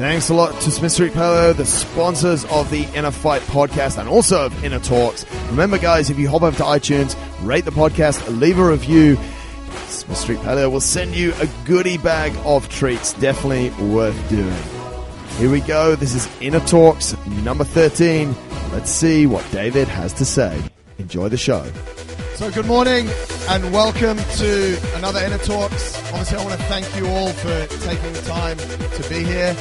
Thanks a lot to Smith Street Paleo, the sponsors of the InnerFight podcast and also of InnerTalks. Remember, guys, if you hop over to iTunes, rate the podcast, leave a review, Smith Street Paleo will send you a goodie bag of treats. Definitely worth doing. Here we go. This is InnerTalks number 13. Let's see what David has to say. Enjoy the show. So good morning and welcome to another InnerTalks. Obviously, I want to thank you all for taking the time to be here.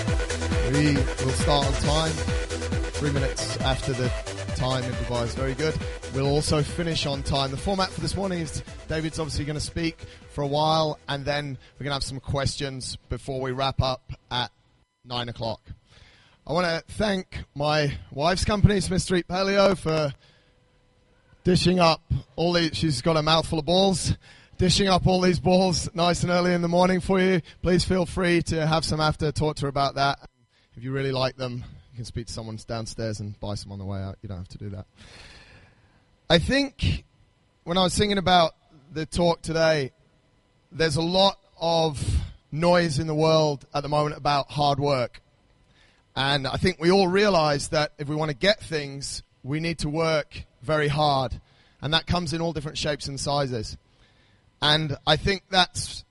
We will start on time, 3 minutes after the time improvised. Very good. We'll also finish on time. The format for this morning is David's obviously going to speak for a while, and then we're going to have some questions before we wrap up at 9 o'clock. I want to thank my wife's company, Smith Street Paleo, for dishing up all these. She's got a mouthful of balls. Dishing up all these balls nice and early in the morning for you. Please feel free to have some after, talk to her about that. If you really like them, you can speak to someone downstairs and buy some on the way out. You don't have to do that. I think when I was thinking about the talk today, there's a lot of noise in the world at the moment about hard work. And I think we all realize that if we want to get things, we need to work very hard. And that comes in all different shapes and sizes. And I think that's,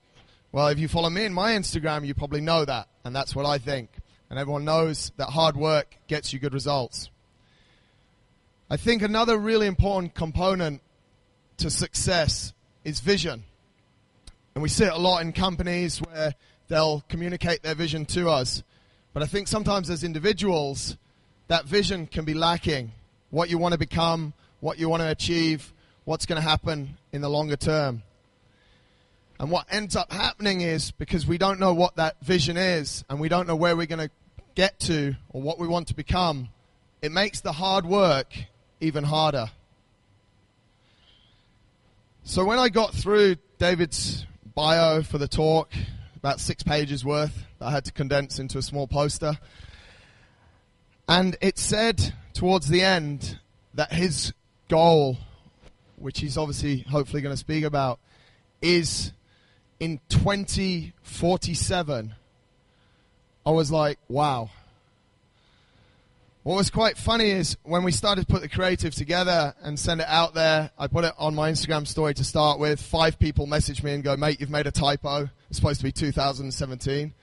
well, if you follow me in my Instagram, you probably know that. And that's what I think. And everyone knows that hard work gets you good results. I think another really important component to success is vision. And we see it a lot in companies where they'll communicate their vision to us. But I think sometimes as individuals, that vision can be lacking. What you want to become, what you want to achieve, what's going to happen in the longer term. And what ends up happening is, because we don't know what that vision is, and we don't know where we're going to get to, or what we want to become, it makes the hard work even harder. So when I got through David's bio for the talk, about 6 pages worth, that I had to condense into a small poster, and it said towards the end that his goal, which he's obviously hopefully going to speak about, is in 2047. I was like, wow. What was quite funny is when we started to put the creative together and send it out there, I put it on my Instagram story to start with. 5 people messaged me and go, mate, you've made a typo. It's supposed to be 2017.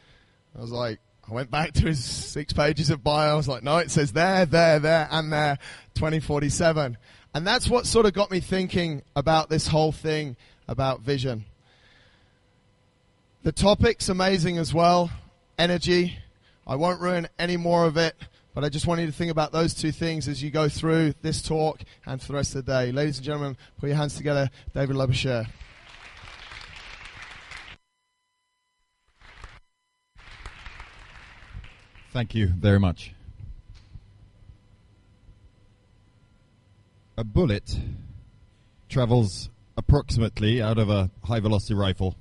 I was like, I went back to his 6 pages of bio. I was like, no, it says there, and there, 2047. And that's what sort of got me thinking about this whole thing about vision. The topic's amazing as well. Energy. I won't ruin any more of it, but I just want you to think about those 2 things as you go through this talk and for the rest of the day. Ladies and gentlemen, put your hands together. David Labouchere. Thank you very much. A bullet travels approximately, out of a high-velocity rifle,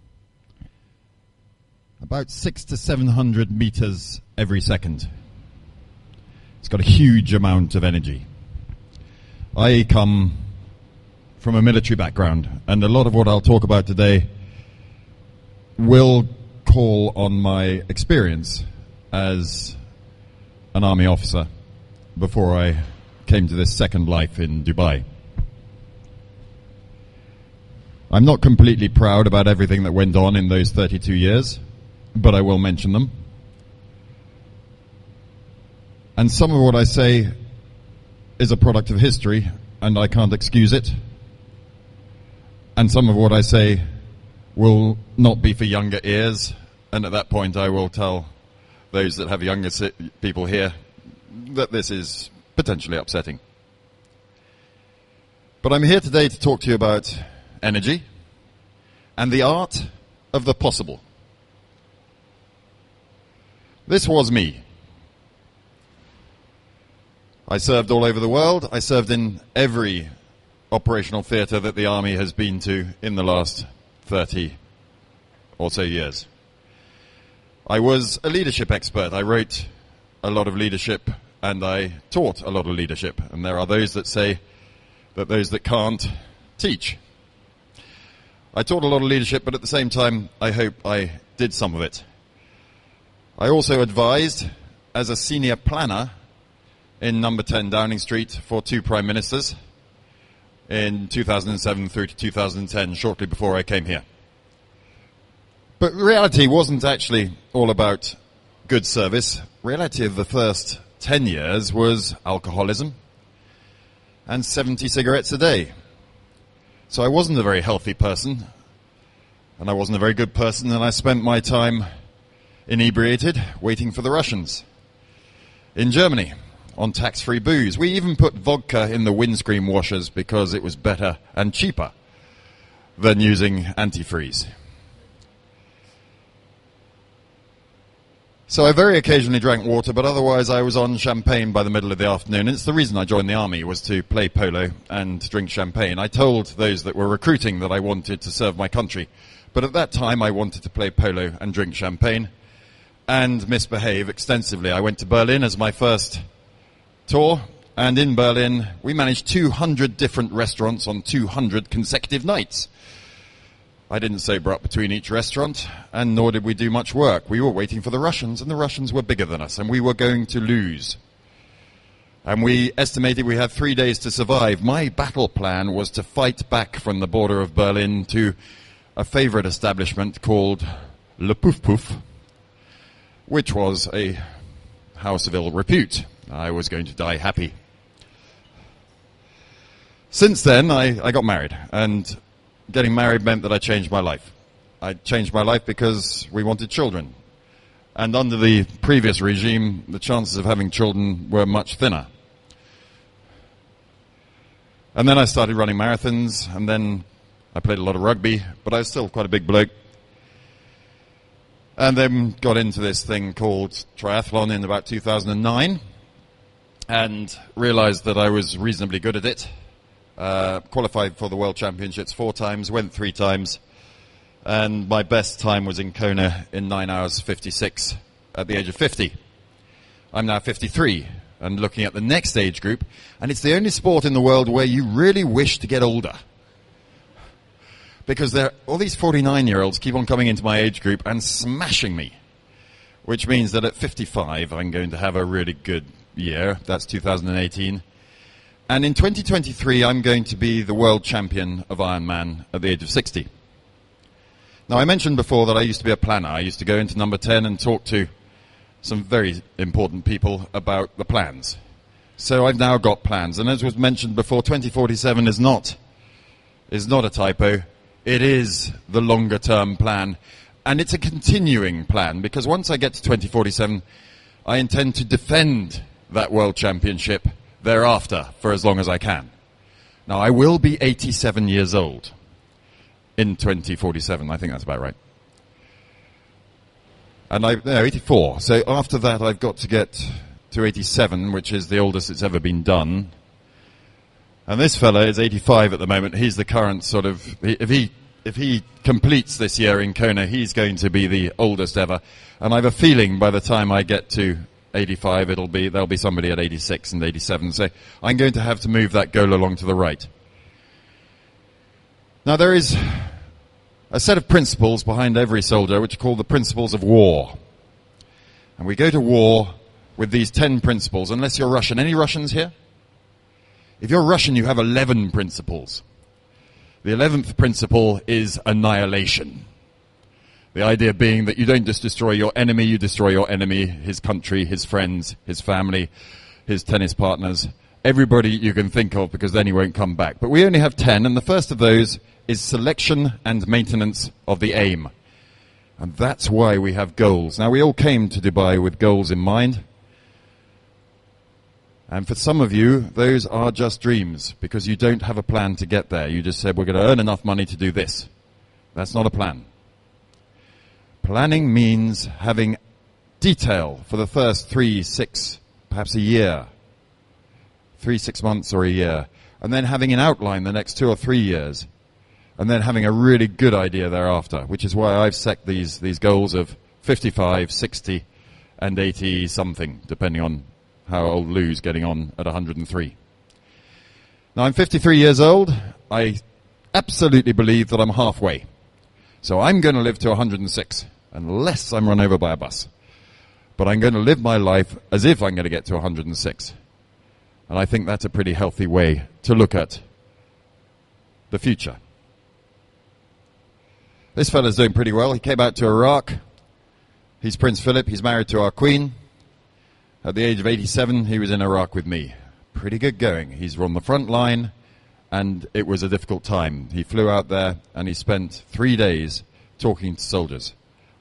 about 600 to 700 meters every second. It's got a huge amount of energy. I come from a military background, and a lot of what I'll talk about today will call on my experience as an army officer before I came to this second life in Dubai. I'm not completely proud about everything that went on in those 32 years, but I will mention them. And some of what I say is a product of history, and I can't excuse it. And some of what I say will not be for younger ears, and at that point I will tell those that have younger people here that this is potentially upsetting. But I'm here today to talk to you about energy and the art of the possible. This was me. I served all over the world. I served in every operational theatre that the Army has been to in the last 30 or so years. I was a leadership expert. I wrote a lot of leadership and I taught a lot of leadership. And there are those that say that those that can't teach. I taught a lot of leadership, but at the same time, I hope I did some of it. I also advised as a senior planner in number 10 Downing Street for 2 prime ministers in 2007 through to 2010, shortly before I came here. But reality wasn't actually all about good service. Reality of the first 10 years was alcoholism and 70 cigarettes a day. So I wasn't a very healthy person, and I wasn't a very good person, and I spent my time inebriated waiting for the Russians in Germany on tax-free booze. We even put vodka in the windscreen washers because it was better and cheaper than using antifreeze. So I very occasionally drank water, but otherwise I was on champagne by the middle of the afternoon. And it's the reason I joined the army, was to play polo and drink champagne. I told those that were recruiting that I wanted to serve my country. But at that time I wanted to play polo and drink champagne and misbehave extensively. I went to Berlin as my first tour, and in Berlin we managed 200 different restaurants on 200 consecutive nights. I didn't sober up between each restaurant, and nor did we do much work. We were waiting for the Russians, and the Russians were bigger than us, and we were going to lose. And we estimated we had 3 days to survive. My battle plan was to fight back from the border of Berlin to a favorite establishment called Le Pouf Pouf, which was a house of ill repute. I was going to die happy. Since then, I got married, and getting married meant that I changed my life. I changed my life because we wanted children. And under the previous regime, the chances of having children were much thinner. And then I started running marathons, and then I played a lot of rugby, but I was still quite a big bloke. And then got into this thing called triathlon in about 2009, and realized that I was reasonably good at it. Qualified for the World Championships 4 times, went 3 times, and my best time was in Kona in 9 hours 56 at the age of 50. I'm now 53 and looking at the next age group, and it's the only sport in the world where you really wish to get older. Because all these 49-year-olds keep on coming into my age group and smashing me, which means that at 55 I'm going to have a really good year. That's 2018. And in 2023, I'm going to be the world champion of Ironman at the age of 60. Now, I mentioned before that I used to be a planner. I used to go into number 10 and talk to some very important people about the plans. So I've now got plans. And as was mentioned before, 2047 is not a typo. It is the longer-term plan. And it's a continuing plan, because once I get to 2047, I intend to defend that world championship thereafter for as long as I can. Now, I will be 87 years old in 2047. I think that's about right. And 84. So after that, I've got to get to 87, which is the oldest it's ever been done. And this fella is 85 at the moment. He's the current sort of, if he completes this year in Kona, he's going to be the oldest ever. And I have a feeling by the time I get to 85, there'll be somebody at 86 and 87. So I'm going to have to move that goal along to the right. Now, there is a set of principles behind every soldier, which are called the principles of war. And we go to war with these 10 principles, unless you're Russian. Any Russians here? If you're Russian, you have 11 principles. The 11th principle is annihilation. The idea being that you don't just destroy your enemy, you destroy your enemy, his country, his friends, his family, his tennis partners, everybody you can think of, because then he won't come back. But we only have 10, and the first of those is selection and maintenance of the aim. And that's why we have goals. Now, we all came to Dubai with goals in mind. And for some of you, those are just dreams, because you don't have a plan to get there. You just said, we're going to earn enough money to do this. That's not a plan. Planning means having detail for the first 3, 6, perhaps a year. 3, 6 months or a year. And then having an outline the next 2 or 3 years. And then having a really good idea thereafter, which is why I've set these goals of 55, 60, and 80 something, depending on how old Lou's getting on at 103. Now, I'm 53 years old. I absolutely believe that I'm halfway. So I'm going to live to 106, unless I'm run over by a bus. but I'm going to live my life as if I'm going to get to 106. And I think that's a pretty healthy way to look at the future. This fella's doing pretty well. He came out to Iraq. He's Prince Philip. He's married to our Queen. At the age of 87, he was in Iraq with me. Pretty good going. He's on the front line, and it was a difficult time. He flew out there, and he spent 3 days talking to soldiers.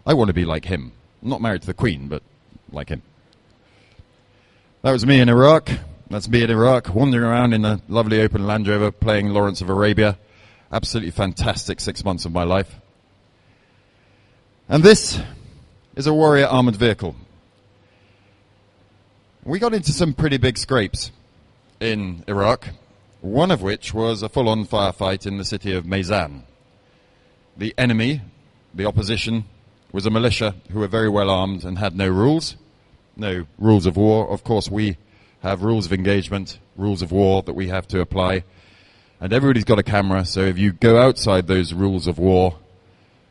I want to be like him. I'm not married to the Queen, but like him. That was me in Iraq. That's me in Iraq, wandering around in a lovely open Land Rover, playing Lawrence of Arabia. Absolutely fantastic 6 months of my life. And this is a Warrior armored vehicle. We got into some pretty big scrapes in Iraq, one of which was a full-on firefight in the city of Mayzan. The enemy, the opposition, was a militia who were very well armed and had no rules of war. Of course, we have rules of engagement, rules of war that we have to apply. And everybody's got a camera, so if you go outside those rules of war,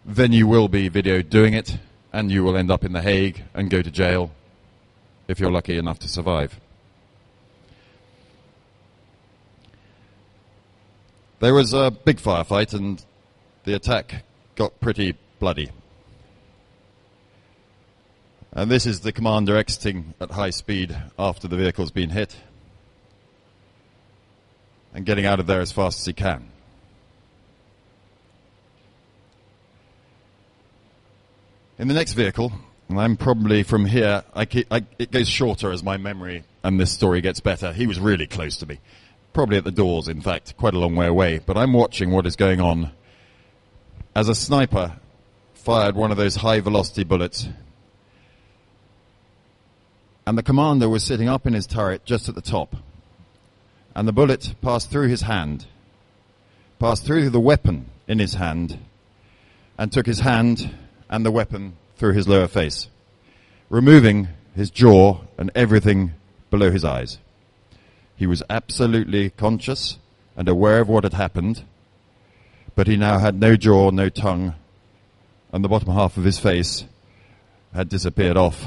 then you will be videoed doing it, and you will end up in The Hague and go to jail if you're lucky enough to survive. There was a big firefight, and the attack got pretty bloody. And this is the commander exiting at high speed after the vehicle's been hit and getting out of there as fast as he can. In the next vehicle, and I'm probably from here, it goes shorter as my memory and this story gets better. He was really close to me. Probably at the doors, in fact, quite a long way away. But I'm watching what is going on as a sniper fired one of those high-velocity bullets. And the commander was sitting up in his turret just at the top. And the bullet passed through his hand, passed through the weapon in his hand, and took his hand and the weapon through his lower face, removing his jaw and everything below his eyes. He was absolutely conscious and aware of what had happened, but he now had no jaw, no tongue, and the bottom half of his face had disappeared off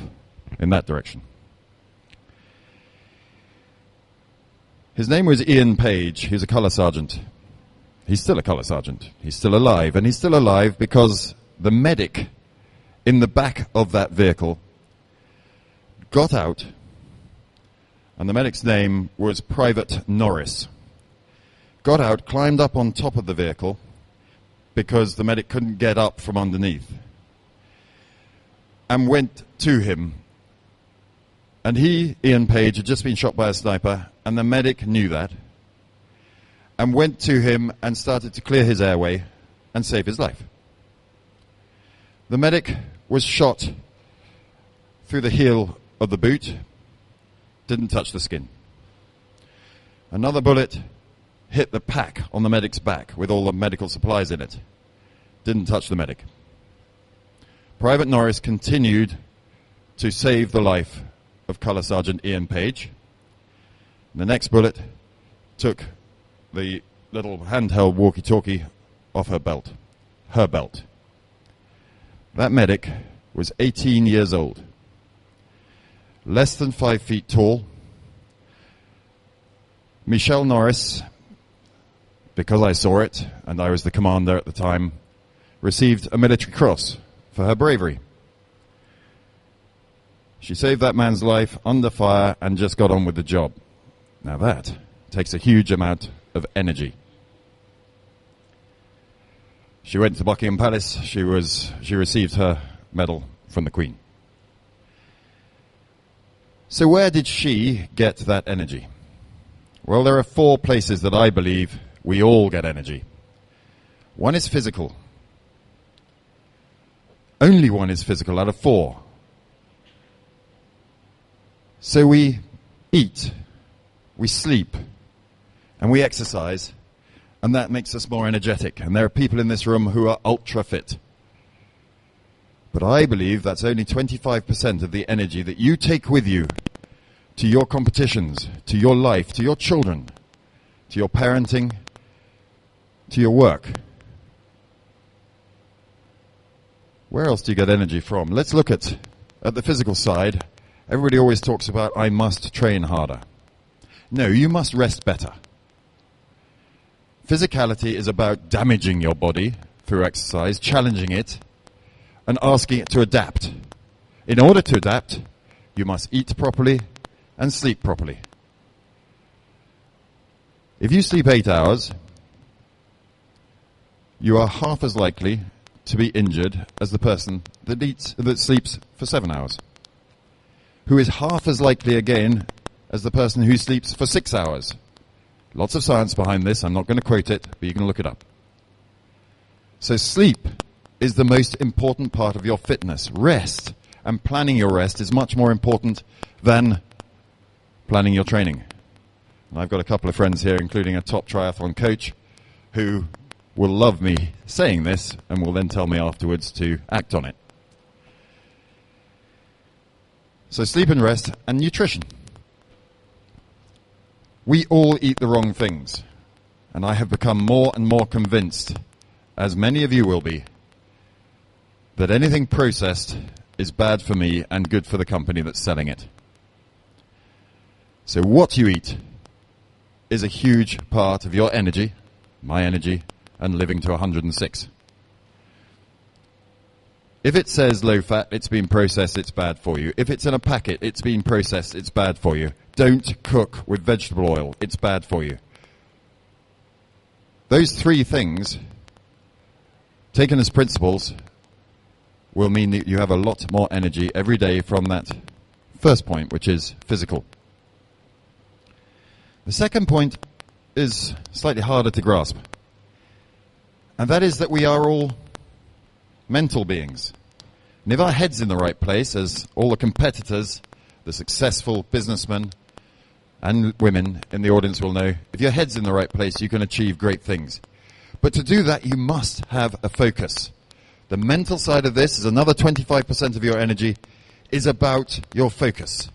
in that direction. His name was Ian Page. He was a colour sergeant. He's still a colour sergeant. He's still alive, and he's still alive because the medic in the back of that vehicle got out, and the medic's name was Private Norris. Got out, climbed up on top of the vehicle because the medic couldn't get up from underneath, and went to him. And he, Ian Page, had just been shot by a sniper, and the medic knew that, and went to him and started to clear his airway and save his life. The medic was shot through the heel of the boot, didn't touch the skin. Another bullet hit the pack on the medic's back with all the medical supplies in it, didn't touch the medic. Private Norris continued to save the life of Colour Sergeant Ian Page. The next bullet took the little handheld walkie-talkie off her belt. That medic was 18 years old, less than 5 feet tall. Michelle Norris, because I saw it, and I was the commander at the time, received a military cross for her bravery. She saved that man's life under fire and just got on with the job. Now that takes a huge amount of energy. She went to Buckingham Palace. She received her medal from the Queen. So where did she get that energy? Well, there are 4 places that I believe we all get energy. One is physical. Only one is physical out of 4. So we eat, we sleep, and we exercise, and that makes us more energetic. And there are people in this room who are ultra fit. But I believe that's only 25% of the energy that you take with you to your competitions, to your life, to your children, to your parenting, to your work. Where else do you get energy from? Let's look at at the physical side, everybody always talks about, I must train harder. No, you must rest better. Physicality is about damaging your body through exercise, challenging it, and asking it to adapt. In order to adapt, you must eat properly and sleep properly. If you sleep 8 hours, you are half as likely to be injured as the person that sleeps for 7 hours, who is half as likely again as the person who sleeps for 6 hours. Lots of science behind this. I'm not going to quote it, but you can look it up. So sleep is the most important part of your fitness. Rest and planning your rest is much more important than planning your training. And I've got a couple of friends here, including a top triathlon coach, who will love me saying this and will then tell me afterwards to act on it. So sleep and rest and nutrition. We all eat the wrong things, and I have become more and more convinced, as many of you will be, that anything processed is bad for me and good for the company that's selling it. So what you eat is a huge part of your energy, my energy, and living to 106. If it says low fat, it's been processed, it's bad for you. If it's in a packet, it's been processed, it's bad for you. Don't cook with vegetable oil, it's bad for you. Those three things, taken as principles, will mean that you have a lot more energy every day from that first point, which is physical. The second point is slightly harder to grasp. And that is that we are all mental beings. And if our head's in the right place, as all the competitors, the successful businessmen and women in the audience will know, if your head's in the right place, you can achieve great things. But to do that, you must have a focus. The mental side of this is another 25% of your energy is about your focus.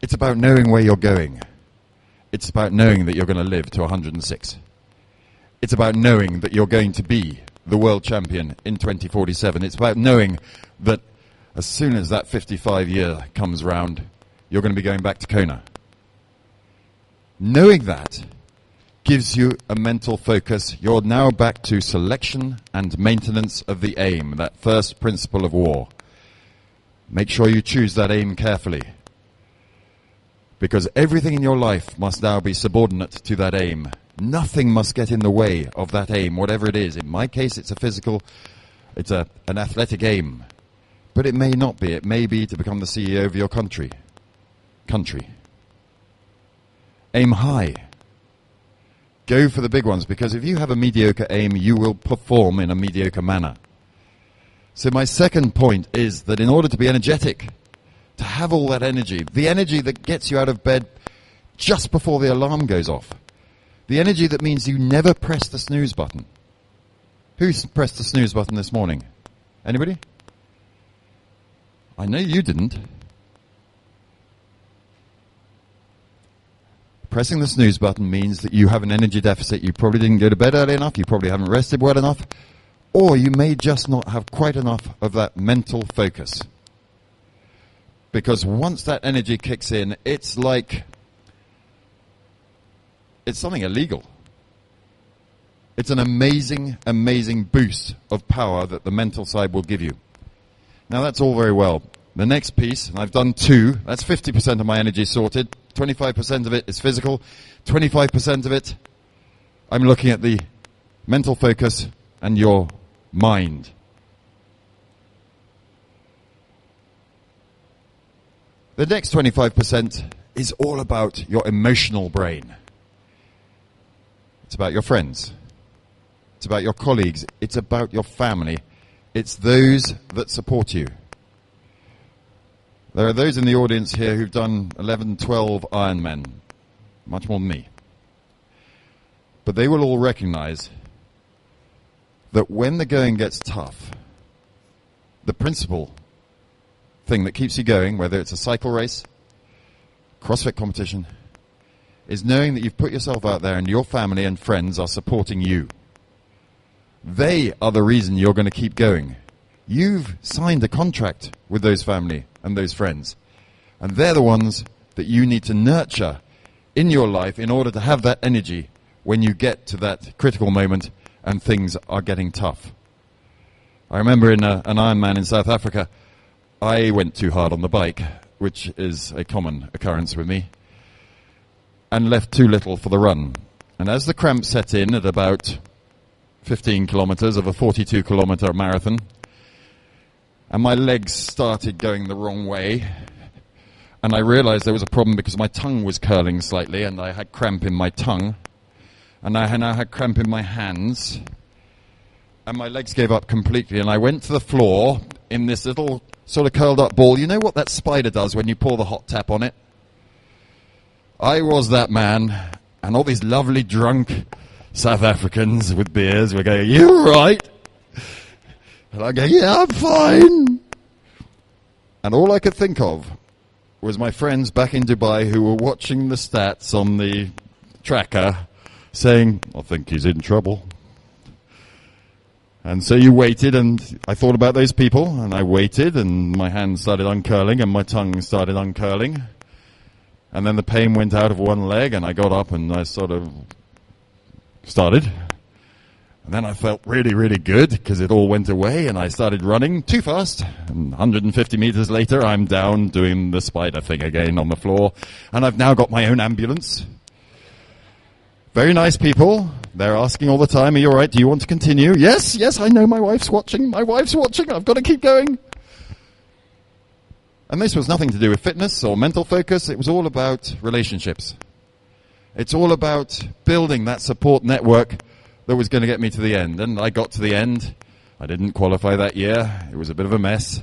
It's about knowing where you're going. It's about knowing that you're going to live to 106. It's about knowing that you're going to be the world champion in 2047. It's about knowing that as soon as that 55 year comes round, you're going to be going back to Kona. Knowing that gives you a mental focus. You're now back to selection and maintenance of the aim, that first principle of war. Make sure you choose that aim carefully, because everything in your life must now be subordinate to that aim. Nothing must get in the way of that aim, whatever it is. In my case, it's a physical, it's an athletic aim. But it may not be. It may be to become the CEO of your country. Aim high. Go for the big ones, because if you have a mediocre aim, you will perform in a mediocre manner. So my second point is that in order to be energetic, to have all that energy, the energy that gets you out of bed just before the alarm goes off, the energy that means you never press the snooze button. Who pressed the snooze button this morning? Anybody? I know you didn't. Pressing the snooze button means that you have an energy deficit. You probably didn't go to bed early enough, you probably haven't rested well enough, or you may just not have quite enough of that mental focus. Because once that energy kicks in, it's like, it's something illegal. It's an amazing, amazing boost of power that the mental side will give you. Now that's all very well. The next piece, and I've done two, that's 50% of my energy sorted. 25% of it is physical. 25% of it, I'm looking at the mental focus and your mind. The next 25% is all about your emotional brain. It's about your friends. It's about your colleagues. It's about your family. It's those that support you. There are those in the audience here who've done 11, 12 Ironman, much more than me. But they will all recognize that when the going gets tough, the principal thing that keeps you going, whether it's a cycle race, CrossFit competition, is knowing that you've put yourself out there and your family and friends are supporting you. They are the reason you're going to keep going. You've signed a contract with those family and those friends. And they're the ones that you need to nurture in your life in order to have that energy when you get to that critical moment and things are getting tough. I remember in an Ironman in South Africa, I went too hard on the bike, which is a common occurrence with me, and left too little for the run. And as the cramp set in at about 15 kilometers of a 42-kilometer marathon, and my legs started going the wrong way, and I realized there was a problem because my tongue was curling slightly, and I had cramp in my tongue, and I now had cramp in my hands, and my legs gave up completely, and I went to the floor in this little sort of curled up ball. You know what that spider does when you pour the hot tap on it? I was that man, and all these lovely drunk South Africans with beers were going, "You all right?" And I go, "Yeah, I'm fine." And all I could think of was my friends back in Dubai who were watching the stats on the tracker saying, "I think he's in trouble." And so you waited, and I thought about those people, and I waited, and my hands started uncurling, and my tongue started uncurling. And then the pain went out of one leg, and I got up, and I sort of started. And then I felt really, really good, because it all went away, and I started running too fast. And 150 meters later, I'm down doing the spider thing again on the floor. And I've now got my own ambulance. Very nice people. They're asking all the time, "Are you all right? Do you want to continue?" Yes, I know my wife's watching. My wife's watching. I've got to keep going. And this was nothing to do with fitness or mental focus. It was all about relationships. It's all about building that support network that was going to get me to the end. And I got to the end. I didn't qualify that year. It was a bit of a mess.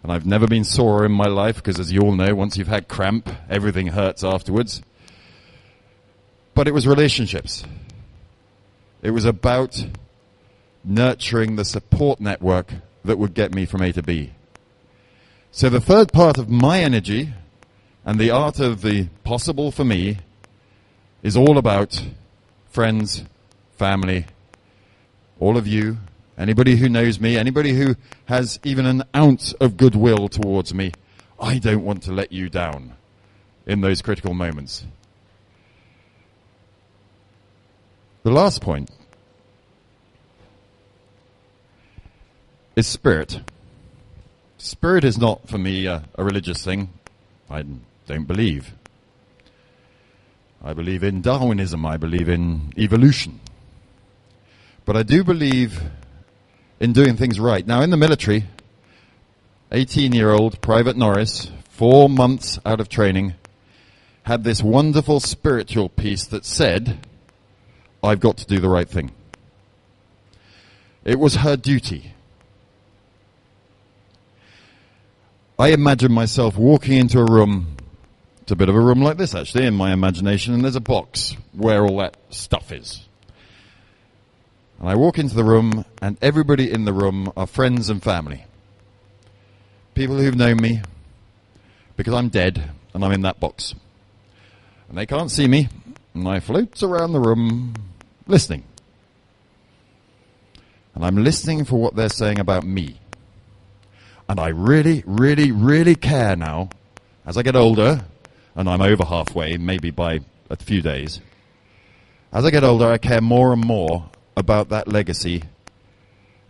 And I've never been sore in my life because, as you all know, once you've had cramp, everything hurts afterwards. But it was relationships. It was about nurturing the support network that would get me from A to B. So the third part of my energy and the art of the possible for me is all about friends, family, all of you, anybody who knows me, anybody who has even an ounce of goodwill towards me. I don't want to let you down in those critical moments. The last point is spirit. Spirit is not, for me, a religious thing. I don't believe. I believe in Darwinism. I believe in evolution. But I do believe in doing things right. Now, in the military, 18-year-old Private Norris, 4 months out of training, had this wonderful spiritual piece that said, "I've got to do the right thing." It was her duty. I imagine myself walking into a room, it's a bit of a room like this actually in my imagination, and there's a box where all that stuff is. And I walk into the room, and everybody in the room are friends and family. People who've known me, because I'm dead, and I'm in that box. And they can't see me, and I float around the room, listening. And I'm listening for what they're saying about me. And I really, really, really care now, as I get older, and I'm over halfway, maybe by a few days. As I get older, I care more and more about that legacy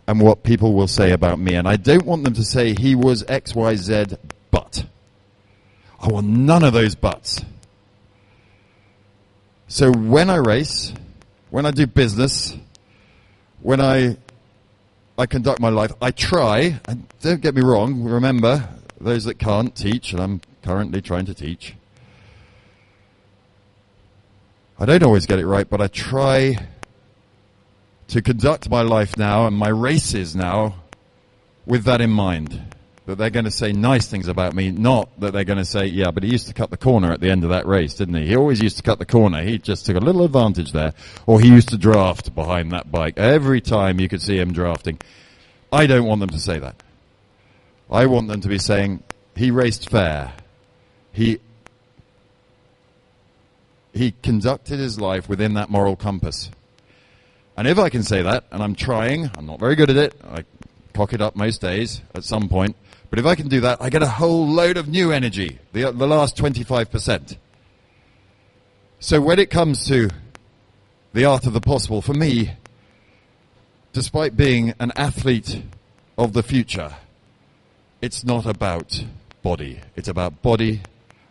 and what people will say about me. And I don't want them to say he was X, Y, Z, but. I want none of those buts. So when I race, when I do business, when I conduct my life, I try, and don't get me wrong, remember, those that can't teach, and I'm currently trying to teach, I don't always get it right, but I try to conduct my life now and my races now with that in mind, that they're going to say nice things about me, not that they're going to say, "Yeah, but he used to cut the corner at the end of that race, didn't he? He always used to cut the corner. He just took a little advantage there." Or he used to draft behind that bike. Every time you could see him drafting. I don't want them to say that. I want them to be saying, he raced fair. He conducted his life within that moral compass. And if I can say that, and I'm trying, I'm not very good at it, I cock it up most days at some point. But if I can do that, I get a whole load of new energy, the last 25%. So when it comes to the art of the possible, for me, despite being an athlete of the future, it's not about body. It's about body,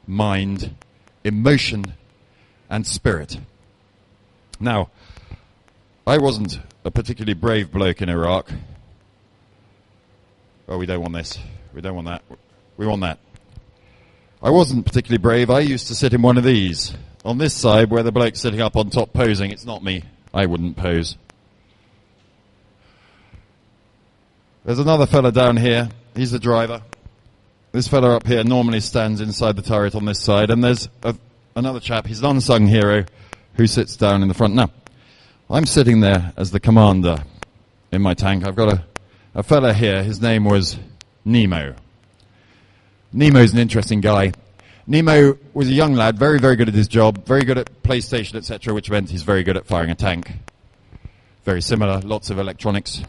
mind, emotion, and spirit. Now, I wasn't a particularly brave bloke in Iraq. Oh, we don't want this. We don't want that. We want that. I wasn't particularly brave. I used to sit in one of these. On this side, where the bloke's sitting up on top posing, it's not me. I wouldn't pose. There's another fella down here. He's the driver. This fella up here normally stands inside the turret on this side. And there's another chap. He's an unsung hero who sits down in the front. Now, I'm sitting there as the commander in my tank. I've got a fella here. His name was Nemo. Nemo's an interesting guy. Nemo was a young lad, very, very good at his job, very good at PlayStation, etc., which meant he's very good at firing a tank. Very similar, lots of electronics.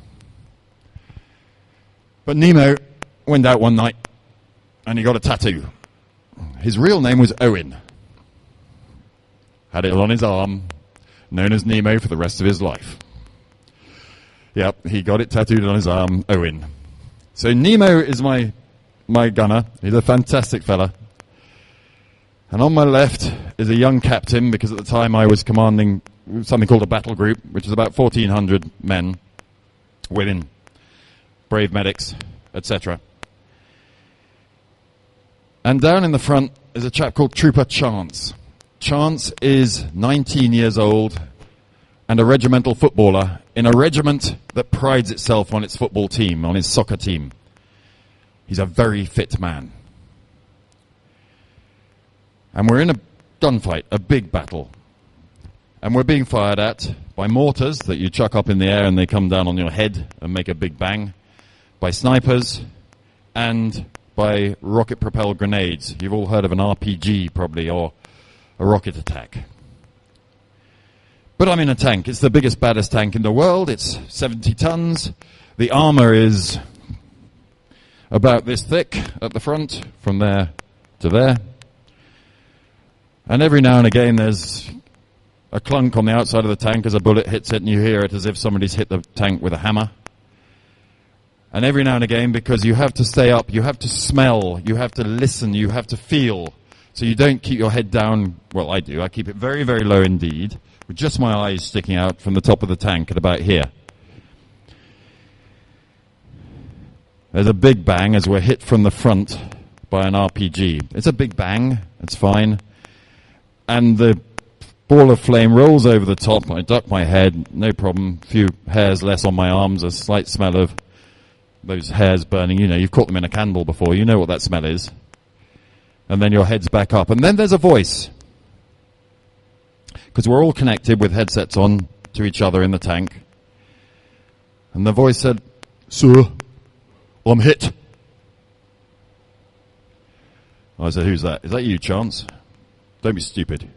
But Nemo went out one night and he got a tattoo. His real name was Owen. Had it on his arm, known as Nemo for the rest of his life. Yep, he got it tattooed on his arm, Owen. So Nemo is my gunner. He's a fantastic fella. And on my left is a young captain, because at the time I was commanding something called a battle group, which is about 1,400 men, women, brave medics, etc. And down in the front is a chap called Trooper Chance. Chance is 19 years old and a regimental footballer in a regiment that prides itself on its football team, on its soccer team. He's a very fit man. And we're in a gunfight, a big battle. And we're being fired at by mortars that you chuck up in the air and they come down on your head and make a big bang, by snipers, and by rocket-propelled grenades. You've all heard of an RPG, probably, or a rocket attack. But I'm in a tank. It's the biggest, baddest tank in the world. It's 70 tons. The armor is about this thick at the front, from there to there. And every now and again there's a clunk on the outside of the tank as a bullet hits it, and you hear it as if somebody's hit the tank with a hammer. And every now and again, because you have to stay up, you have to smell, you have to listen, you have to feel. So you don't keep your head down. Well, I do. I keep it very, very low indeed, with just my eyes sticking out from the top of the tank at about here. There's a big bang as we're hit from the front by an RPG. It's a big bang. It's fine. And the ball of flame rolls over the top. I duck my head, no problem. A few hairs less on my arms, a slight smell of those hairs burning. You know, you've caught them in a candle before. You know what that smell is. And then your head's back up. And then there's a voice. Because we're all connected with headsets on to each other in the tank. And the voice said, "Sir, I'm hit." I said, "Who's that? Is that you, Chance? Don't be stupid."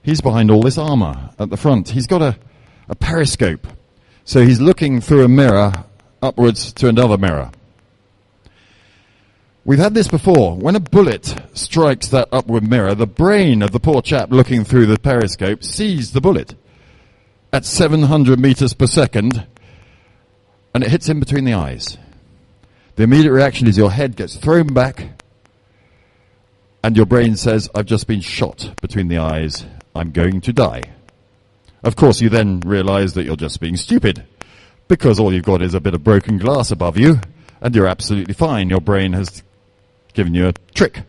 He's behind all this armor at the front. He's got a periscope. So he's looking through a mirror upwards to another mirror. We've had this before. When a bullet strikes that upward mirror, the brain of the poor chap looking through the periscope sees the bullet at 700 meters per second, and it hits him between the eyes. The immediate reaction is your head gets thrown back, and your brain says, "I've just been shot between the eyes. I'm going to die." Of course, you then realize that you're just being stupid, because all you've got is a bit of broken glass above you, and you're absolutely fine. Your brain has given you a trick.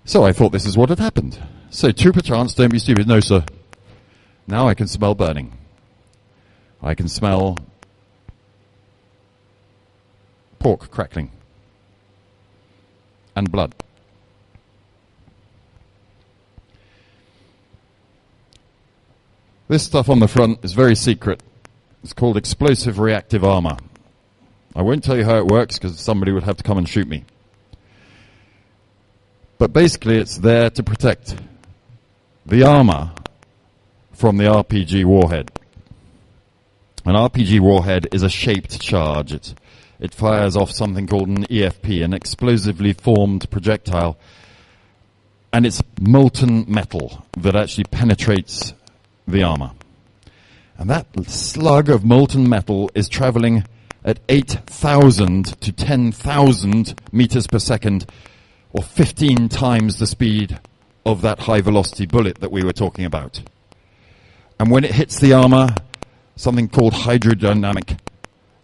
So I thought this is what had happened. So, Trooper Chance, don't be stupid. "No, sir." Now I can smell burning. I can smell pork crackling and blood. This stuff on the front is very secret. It's called explosive reactive armor. I won't tell you how it works because somebody would have to come and shoot me. But basically it's there to protect the armor from the RPG warhead. An RPG warhead is a shaped charge. It fires off something called an EFP, an explosively formed projectile, and it's molten metal that actually penetrates the armor. And that slug of molten metal is traveling at 8,000 to 10,000 meters per second, or 15 times the speed of that high-velocity bullet that we were talking about. And when it hits the armor, something called hydrodynamic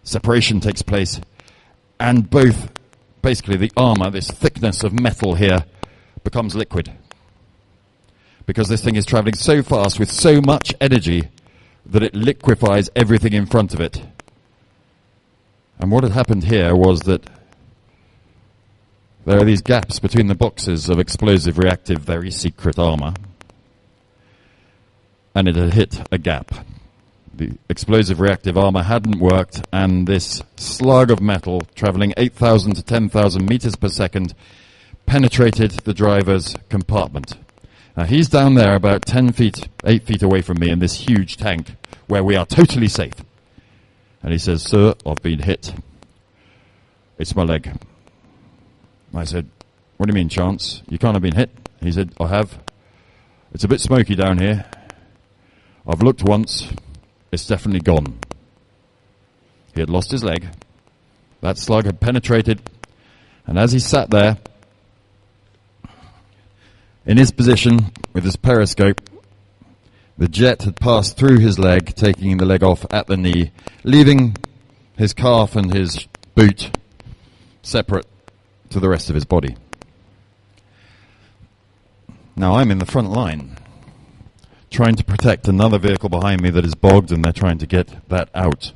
separation takes place, and both, basically the armor, this thickness of metal here, becomes liquid. Because this thing is traveling so fast with so much energy that it liquefies everything in front of it. And what had happened here was that there are these gaps between the boxes of explosive, reactive, very secret armor, and it had hit a gap. The explosive reactive armor hadn't worked, and this slug of metal, traveling 8,000 to 10,000 meters per second, penetrated the driver's compartment. Now, he's down there about 8 feet away from me in this huge tank, where we are totally safe. And he says, "Sir, I've been hit. It's my leg." I said, "What do you mean, Chance? You can't have been hit." He said, "I have. It's a bit smoky down here. I've looked once. It's definitely gone." He had lost his leg. That slug had penetrated. And as he sat there, in his position with his periscope, the jet had passed through his leg, taking the leg off at the knee, leaving his calf and his boot separate to the rest of his body. Now I'm in the front line, trying to protect another vehicle behind me that is bogged, and they're trying to get that out.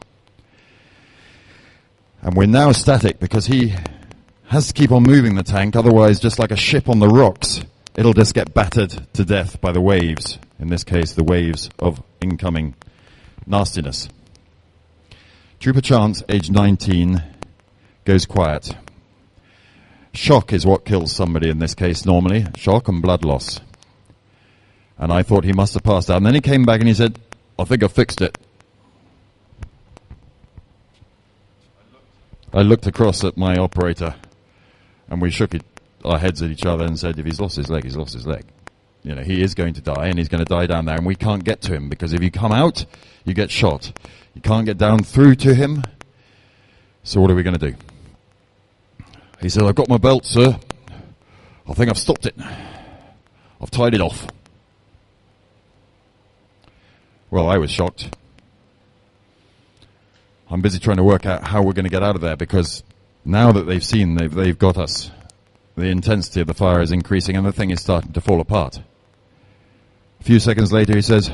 And we're now static because he has to keep on moving the tank, otherwise, just like a ship on the rocks, it'll just get battered to death by the waves, in this case the waves of incoming nastiness. Trooper Chance, age 19, goes quiet. Shock is what kills somebody in this case normally, shock and blood loss. And I thought he must have passed out. And then he came back and he said, "I think I fixed it." I looked across at my operator, and we shook our heads at each other and said, if he's lost his leg, he's lost his leg. You know, he is going to die, and he's going to die down there, and we can't get to him, because if you come out, you get shot. You can't get down through to him, so what are we going to do? He said, "I've got my belt, sir. I think I've stopped it. I've tied it off." Well, I was shocked. I'm busy trying to work out how we're going to get out of there, because now that they've seen, they've got us. The intensity of the fire is increasing, and the thing is starting to fall apart. A few seconds later, he says,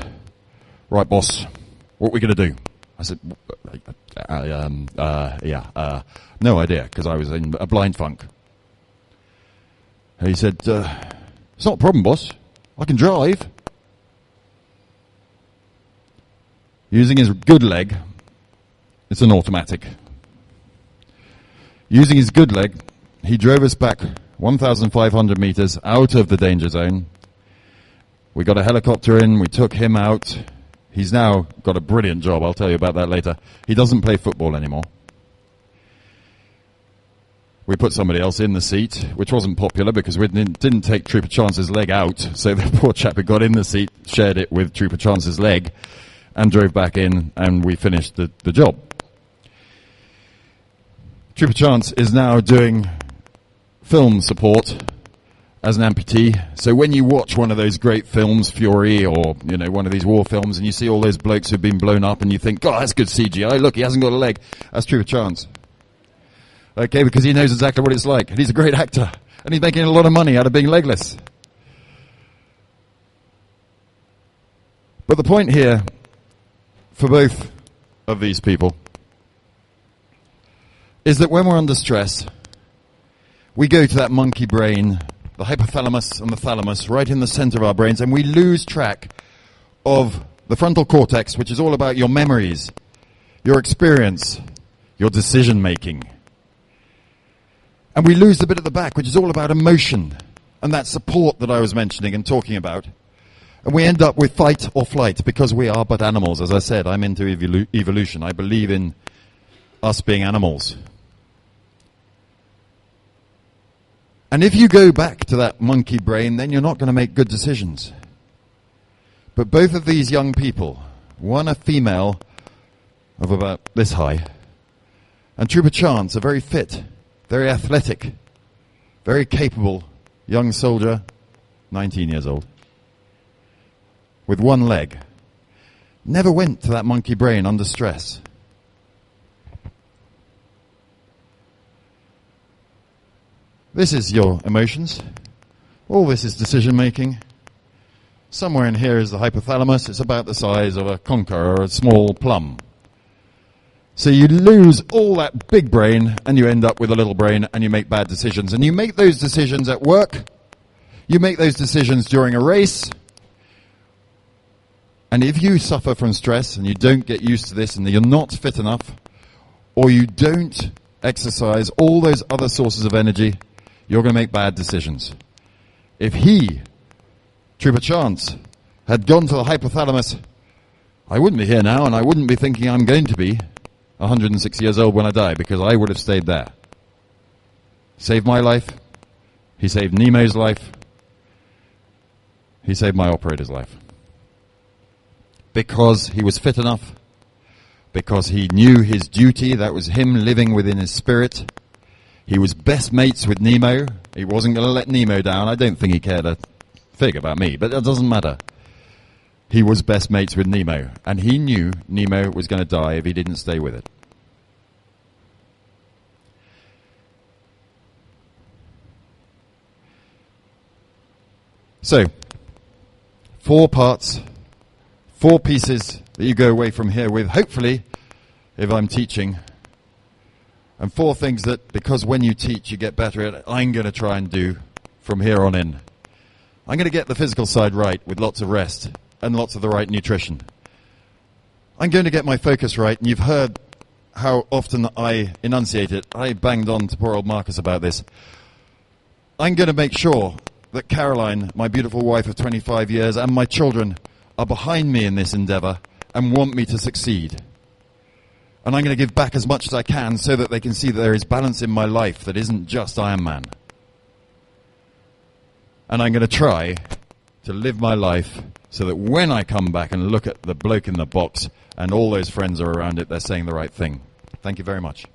"Right, boss, what are we going to do?" I said, no idea, because I was in a blind funk. And he said, "It's not a problem, boss. I can drive." Using his good leg, it's an automatic. Using his good leg, he drove us back 1,500 meters out of the danger zone. We got a helicopter in, we took him out. He's now got a brilliant job, I'll tell you about that later. He doesn't play football anymore. We put somebody else in the seat, which wasn't popular because we didn't take Trooper Chance's leg out, so the poor chap who got in the seat shared it with Trooper Chance's leg and drove back in, and we finished the job. Trooper Chance is now doing film support as an amputee. So when you watch one of those great films, Fury, or one of these war films, and you see all those blokes who've been blown up, and you think, "God, that's good CGI. Look, he hasn't got a leg." That's Trooper Chance. Okay, because he knows exactly what it's like, and he's a great actor, and he's making a lot of money out of being legless. But the point here, for both of these people, is that when we're under stress, we go to that monkey brain, the hypothalamus and the thalamus, right in the center of our brains, and we lose track of the frontal cortex, which is all about your memories, your experience, your decision making. And we lose the bit at the back, which is all about emotion and that support that I was mentioning and talking about. And we end up with fight or flight because we are but animals. As I said, I'm into evolution. I believe in us being animals. And if you go back to that monkey brain, then you're not going to make good decisions. But both of these young people, one a female of about this high, and true perchance a very fit, very athletic, very capable young soldier, 19 years old, with one leg, never went to that monkey brain under stress. This is your emotions. All this is decision making. Somewhere in here is the hypothalamus. It's about the size of a conker or a small plum. So you lose all that big brain and you end up with a little brain and you make bad decisions. And you make those decisions at work. You make those decisions during a race. And if you suffer from stress and you don't get used to this and you're not fit enough, or you don't exercise all those other sources of energy, you're going to make bad decisions. If he, true perchance, had gone to the hypothalamus, I wouldn't be here now and I wouldn't be thinking I'm going to be 106 years old when I die, because I would have stayed there. Saved my life. He saved Nemo's life. He saved my operator's life. Because he was fit enough. Because he knew his duty. That was him living within his spirit. He was best mates with Nemo. He wasn't going to let Nemo down. I don't think he cared a fig about me, but that doesn't matter. He was best mates with Nemo, and he knew Nemo was going to die if he didn't stay with it. So, 4 parts, 4 pieces that you go away from here with, hopefully, if I'm teaching. And 4 things that, because when you teach, you get better at, I'm going to try and do from here on in. I'm going to get the physical side right with lots of rest and lots of the right nutrition. I'm going to get my focus right, and you've heard how often I enunciate it. I banged on to poor old Marcus about this. I'm going to make sure that Caroline, my beautiful wife of 25 years, and my children are behind me in this endeavor and want me to succeed. And I'm going to give back as much as I can so that they can see that there is balance in my life that isn't just Ironman. And I'm going to try to live my life so that when I come back and look at the bloke in the box and all those friends are around it, they're saying the right thing. Thank you very much.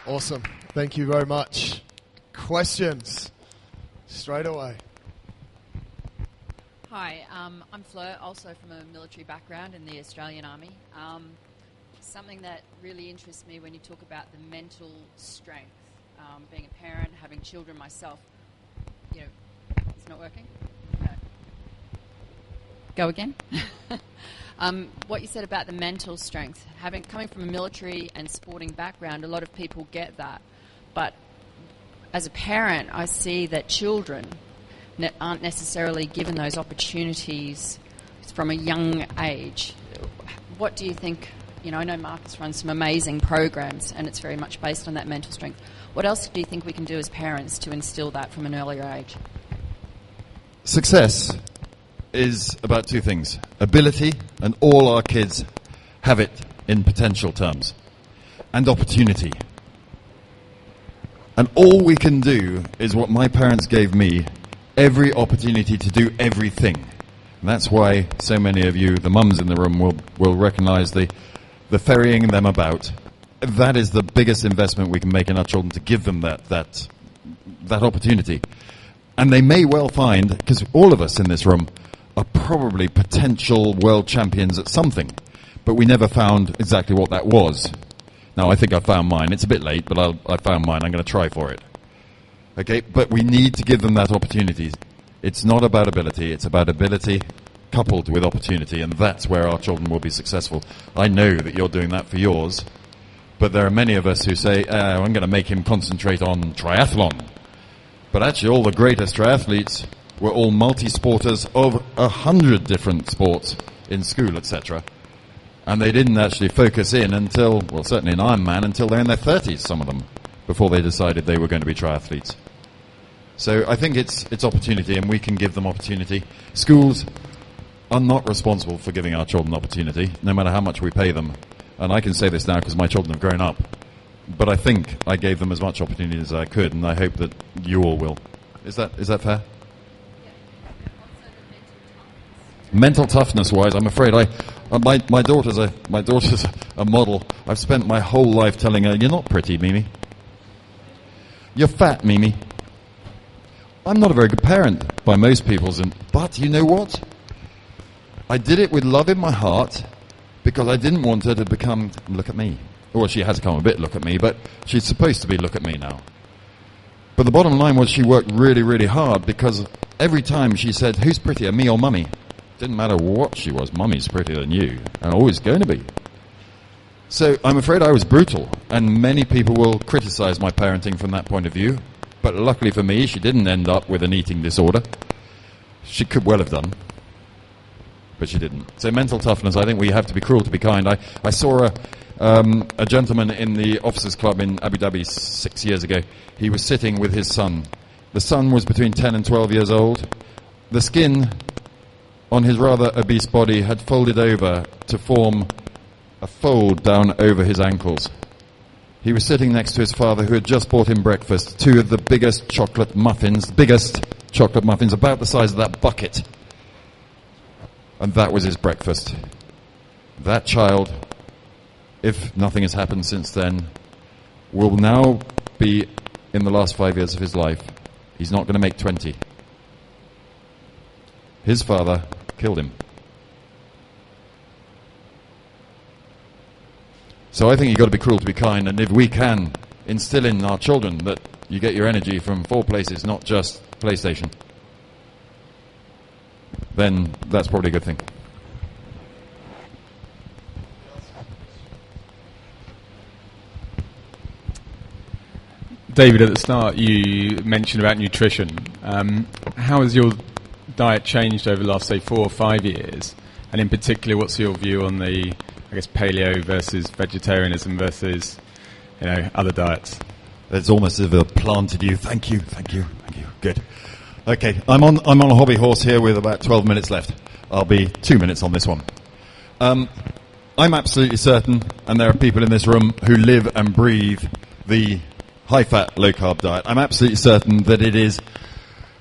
Awesome. Thank you very much. Questions? Straight away. Hi, I'm Fleur, also from a military background in the Australian Army. Something that really interests me when you talk about the mental strength, being a parent, having children myself, you know, it's not working? No. Go again? What you said about the mental strength, coming from a military and sporting background, a lot of people get that. But as a parent, I see that children aren't necessarily given those opportunities from a young age. What do you think? You know, I know Marcus runs some amazing programs, and it's very much based on that mental strength. What else do you think we can do as parents to instill that from an earlier age? Success is about 2 things. Ability, and all our kids have it in potential terms, and opportunity. And all we can do is what my parents gave me, every opportunity to do everything. And that's why so many of you, the mums in the room, will recognize the ferrying them about. That is the biggest investment we can make in our children, to give them that opportunity. And they may well find, because all of us in this room are probably potential world champions at something, but we never found exactly what that was. Now, I think I found mine. It's a bit late, but I found mine. I'm going to try for it. Okay, but we need to give them that opportunity. It's not about ability. It's about ability coupled with opportunity, and that's where our children will be successful. I know that you're doing that for yours, but there are many of us who say, I'm going to make him concentrate on triathlon. But actually, all the greatest triathletes were all multi-sporters of 100 different sports in school, etc. And they didn't actually focus in until, well, certainly in Ironman, until they're in their 30s, some of them, before they decided they were going to be triathletes. So I think it's opportunity, and we can give them opportunity. Schools are not responsible for giving our children opportunity, no matter how much we pay them. And I can say this now because my children have grown up. But I think I gave them as much opportunity as I could, and I hope that you all will. Is that fair? Mental toughness-wise, I'm afraid my daughter's a model. I've spent my whole life telling her, "You're not pretty, Mimi. You're fat, Mimi." I'm not a very good parent by most people's, but you know what? I did it with love in my heart because I didn't want her to become look at me. Well, she has come a bit look at me, but she's supposed to be look at me now. But the bottom line was she worked really, really hard because every time she said, "Who's prettier, me or Mummy?" Didn't matter what she was, Mummy's prettier than you, and always going to be. So I'm afraid I was brutal, and many people will criticize my parenting from that point of view. But luckily for me, she didn't end up with an eating disorder. She could well have done, but she didn't. So mental toughness, I think we have to be cruel to be kind. I saw a gentleman in the officers' club in Abu Dhabi 6 years ago. He was sitting with his son. The son was between 10 and 12 years old. The skin on his rather obese body had folded over to form a fold down over his ankles. He was sitting next to his father, who had just bought him breakfast, 2 of the biggest chocolate muffins, about the size of that bucket. And that was his breakfast. That child, if nothing has happened since then, will now be in the last 5 years of his life. He's not going to make 20. His father killed him. So I think you've got to be cruel to be kind, and if we can instill in our children that you get your energy from 4 places, not just PlayStation, then that's probably a good thing. David, at the start you mentioned about nutrition. How has your diet changed over the last, say, 4 or 5 years? And in particular, what's your view on the, I guess, paleo versus vegetarianism versus, other diets? It's almost as if I've planted you. Thank you. Good. Okay, I'm on a hobby horse here with about 12 minutes left. I'll be 2 minutes on this one. I'm absolutely certain, and there are people in this room who live and breathe the high-fat, low-carb diet. I'm absolutely certain that it is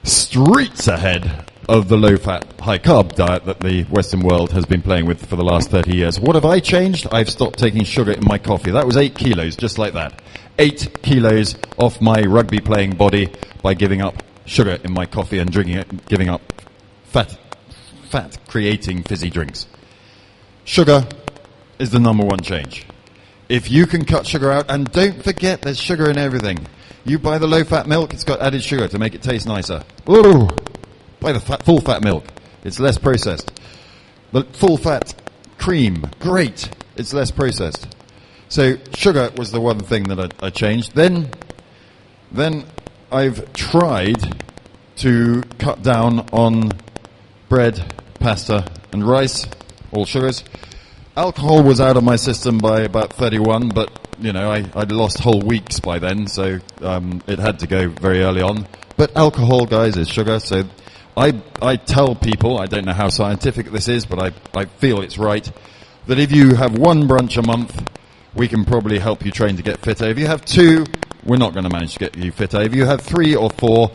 streets ahead of the low-fat, high-carb diet that the Western world has been playing with for the last 30 years. What have I changed? I've stopped taking sugar in my coffee. That was 8 kilos, just like that. 8 kilos off my rugby-playing body by giving up sugar in my coffee and giving up fat-creating fizzy drinks. Sugar is the number one change. If you can cut sugar out, and don't forget there's sugar in everything. You buy the low-fat milk, it's got added sugar to make it taste nicer. Ooh! Buy the full-fat milk. It's less processed. The full-fat cream, great. It's less processed. So sugar was the one thing that I changed. Then I've tried to cut down on bread, pasta, and rice, all sugars. Alcohol was out of my system by about 31, but I'd lost whole weeks by then, so it had to go very early on. But alcohol, guys, is sugar, so I tell people, I don't know how scientific this is, but I feel it's right, that if you have 1 brunch a month, we can probably help you train to get fitter. If you have 2, we're not going to manage to get you fitter. If you have 3 or 4,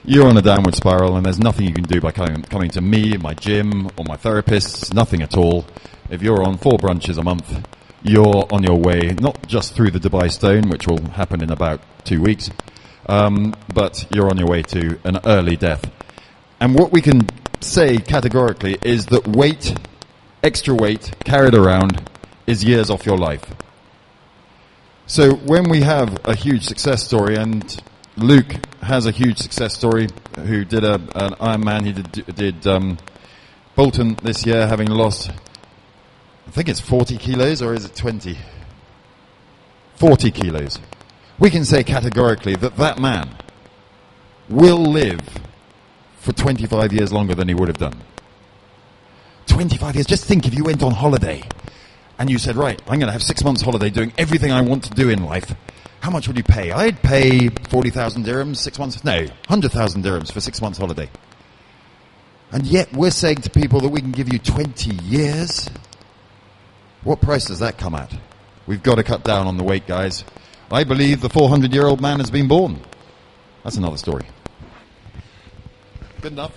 you're on a downward spiral, and there's nothing you can do by coming to me, my gym, or my therapists, nothing at all. If you're on 4 brunches a month, you're on your way, not just through the Dubai Stone, which will happen in about 2 weeks, but you're on your way to an early death. And what we can say categorically is that weight, extra weight, carried around, is years off your life. So when we have a huge success story, and Luke has a huge success story, who did an Ironman, he did Bolton this year, having lost, I think it's 40 kilos, or is it 20? 40 kilos. We can say categorically that that man will live for 25 years longer than he would have done. 25 years. Just think if you went on holiday and you said, right, I'm going to have 6 months holiday doing everything I want to do in life, how much would you pay? I'd pay 40,000 dirhams, 6 months, no, 100,000 dirhams for 6 months holiday. And yet we're saying to people that we can give you 20 years. What price does that come at? We've got to cut down on the weight, guys. I believe the 400-year-old man has been born. That's another story. Good enough.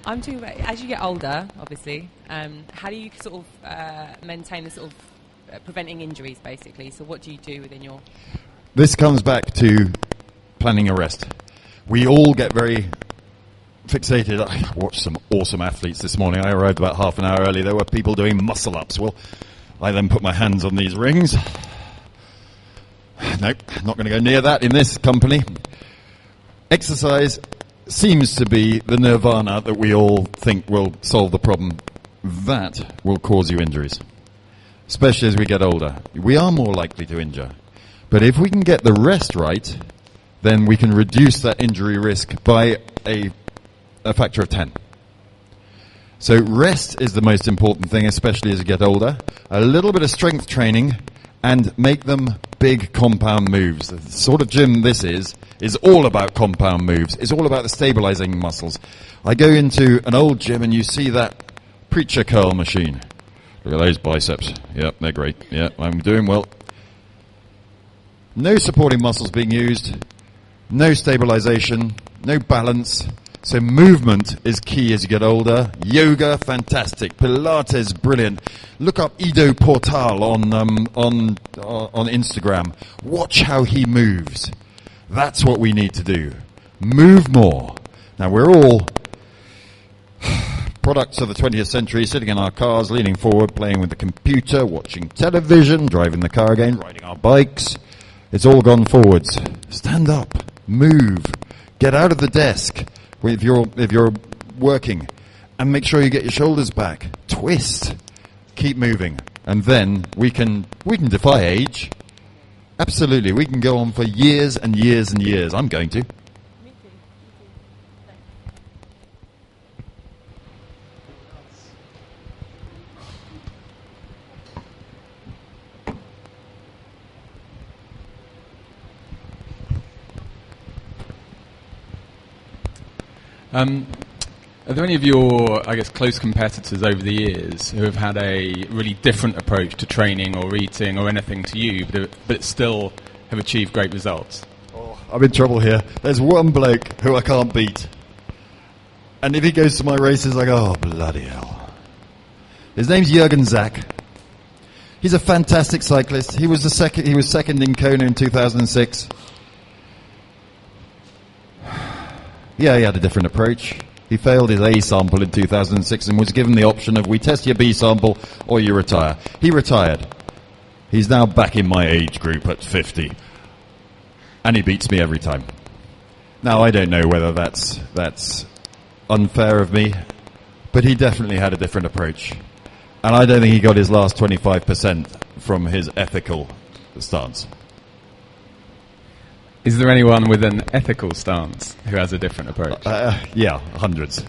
I'm talking about, as you get older, obviously, how do you sort of maintain the sort of preventing injuries, basically? So what do you do within your... This comes back to planning a rest. We all get very fixated. I watched some awesome athletes this morning. I arrived about half an hour early. There were people doing muscle-ups. Well, I then put my hands on these rings. Nope, not going to go near that in this company. Exercise seems to be the nirvana that we all think will solve the problem. That will cause you injuries, especially as we get older. We are more likely to injure. But if we can get the rest right, then we can reduce that injury risk by a factor of 10. So rest is the most important thing, especially as you get older. A little bit of strength training and make them big compound moves. The sort of gym this is all about compound moves. It's all about the stabilizing muscles. I go into an old gym and you see that preacher curl machine. Look at those biceps. Yep, they're great. Yep, I'm doing well. No supporting muscles being used. No stabilization. No balance. So movement is key as you get older. Yoga, fantastic. Pilates, brilliant. Look up Ido Portal on Instagram. Watch how he moves. That's what we need to do. Move more. Now we're all products of the 20th century, sitting in our cars, leaning forward, playing with the computer, watching television, driving the car again, riding our bikes. It's all gone forwards. Stand up. Move. Get out of the desk. If you're working, and make sure you get your shoulders back. Twist. Keep moving. And then we can defy age. Absolutely. We can go on for years and years and years. I'm going to. Me too. Are there any of your, I guess, close competitors over the years who have had a really different approach to training or eating or anything to you, but still have achieved great results? Oh, I'm in trouble here. There's one bloke who I can't beat. And if he goes to my races, I go, oh, bloody hell. His name's Jürgen Zach. He's a fantastic cyclist. He was second in Kona in 2006. Yeah, he had a different approach. He failed his A sample in 2006 and was given the option of we test your B sample or you retire. He retired. He's now back in my age group at 50. And he beats me every time. Now, I don't know whether that's unfair of me, but he definitely had a different approach. And I don't think he got his last 25% from his ethical stance. Is there anyone with an ethical stance who has a different approach? Yeah, hundreds.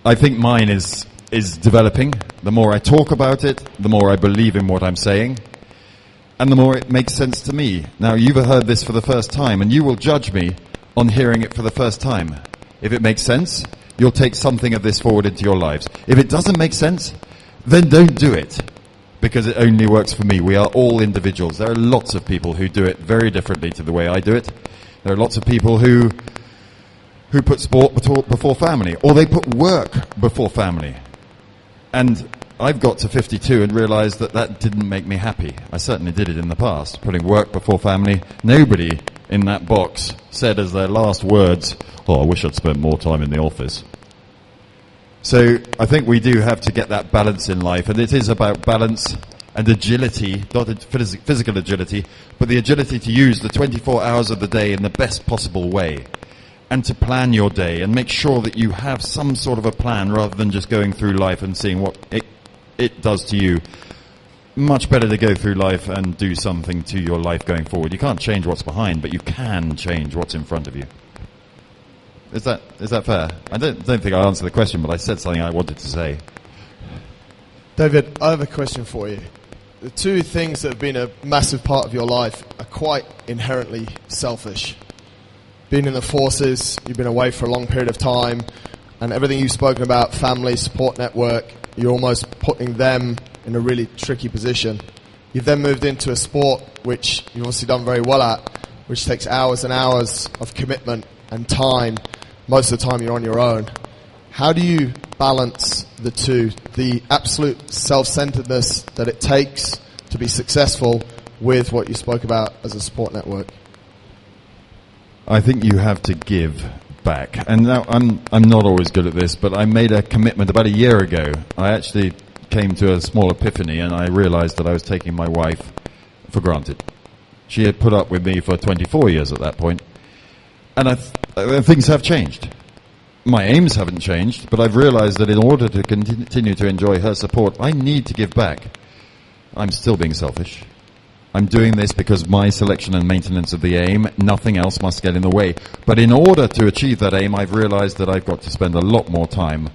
I think mine is developing. The more I talk about it, the more I believe in what I'm saying, and the more it makes sense to me. Now, you've heard this for the first time, and you will judge me on hearing it for the first time. If it makes sense, you'll take something of this forward into your lives. If it doesn't make sense, then don't do it, because it only works for me. We are all individuals. There are lots of people who do it very differently to the way I do it. There are lots of people who put sport before family, or they put work before family. And I've got to 52 and realized that didn't make me happy. I certainly did it in the past, putting work before family. Nobody in that box said as their last words, oh, I wish I'd spent more time in the office. So I think we do have to get that balance in life, and it is about balance and agility, not physical agility, but the agility to use the 24 hours of the day in the best possible way, and to plan your day and make sure that you have some sort of a plan rather than just going through life and seeing what it does to you. much better to go through life and do something to your life going forward. You can't change what's behind, but you can change what's in front of you. Is that fair? I don't think I answered the question, but I said something I wanted to say. David, I have a question for you. The two things that have been a massive part of your life are quite inherently selfish. Being in the forces, you've been away for a long period of time, and everything you've spoken about, family, support network, you're almost putting them in a really tricky position. You've then moved into a sport which you've obviously done very well at, which takes hours and hours of commitment and time. Most of the time you're on your own. How do you balance the two, the absolute self-centeredness that it takes to be successful with what you spoke about as a support network? I think you have to give back. And now I'm not always good at this, but I made a commitment about a year ago. I actually came to a small epiphany, and I realized that I was taking my wife for granted. She had put up with me for 24 years at that point, and things have changed. My aims haven't changed, but I've realized that in order to continue to enjoy her support, I need to give back. I'm still being selfish. I'm doing this because my selection and maintenance of the aim, nothing else must get in the way. But in order to achieve that aim, I've realized that I've got to spend a lot more time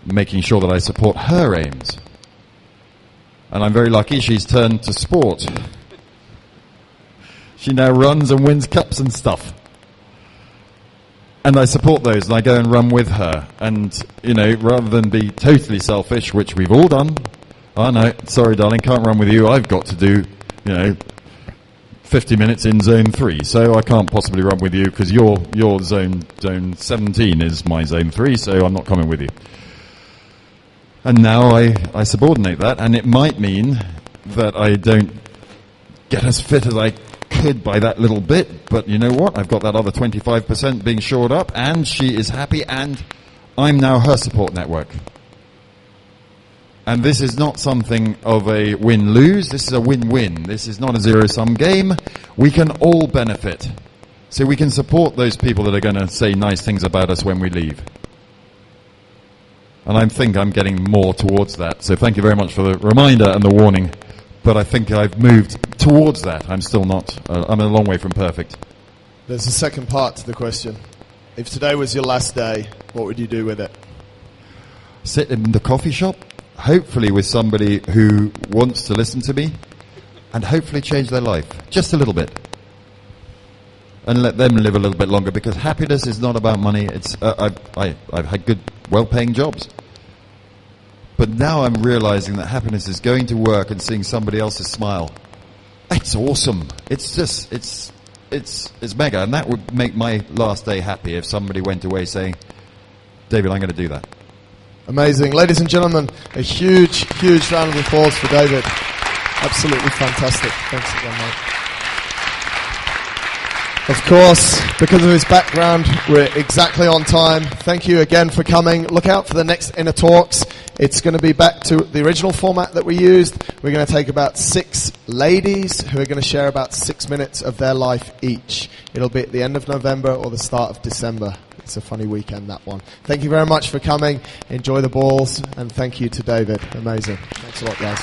making sure that I support her aims. And I'm very lucky she's turned to sport. She now runs and wins cups and stuff. And I support those, and I go and run with her. And, you know, rather than be totally selfish, which we've all done, oh no, sorry darling, can't run with you, I've got to do, 50 minutes in zone 3, so I can't possibly run with you because your zone 17 is my zone 3, so I'm not coming with you. And now I subordinate that, and it might mean that I don't get as fit as I could by that little bit, but you know what? I've got that other 25% being shored up, and she is happy, and I'm now her support network. And this is not something of a win-lose, this is a win-win. This is not a zero-sum game. We can all benefit. So we can support those people that are going to say nice things about us when we leave. And I think I'm getting more towards that. So thank you very much for the reminder and the warning. But I think I've moved towards that. I'm still not, I'm a long way from perfect. There's a second part to the question. If today was your last day, what would you do with it? Sit in the coffee shop, hopefully with somebody who wants to listen to me, and hopefully change their life, just a little bit. And let them live a little bit longer, because happiness is not about money. It's I've had good, well-paying jobs. But now I'm realizing that happiness is going to work and seeing somebody else's smile. It's awesome. It's just, it's mega. And that would make my last day happy if somebody went away saying, David, I'm going to do that. Amazing. Ladies and gentlemen, a huge, huge round of applause for David. Absolutely fantastic. Thanks again, mate. Of course, because of his background, we're exactly on time. Thank you again for coming. Look out for the next InnerTalks. It's going to be back to the original format that we used. We're going to take about 6 ladies who are going to share about 6 minutes of their life each. It'll be at the end of November or the start of December. It's a funny weekend, that one. Thank you very much for coming. Enjoy the balls, and thank you to David. Amazing. Thanks a lot, guys.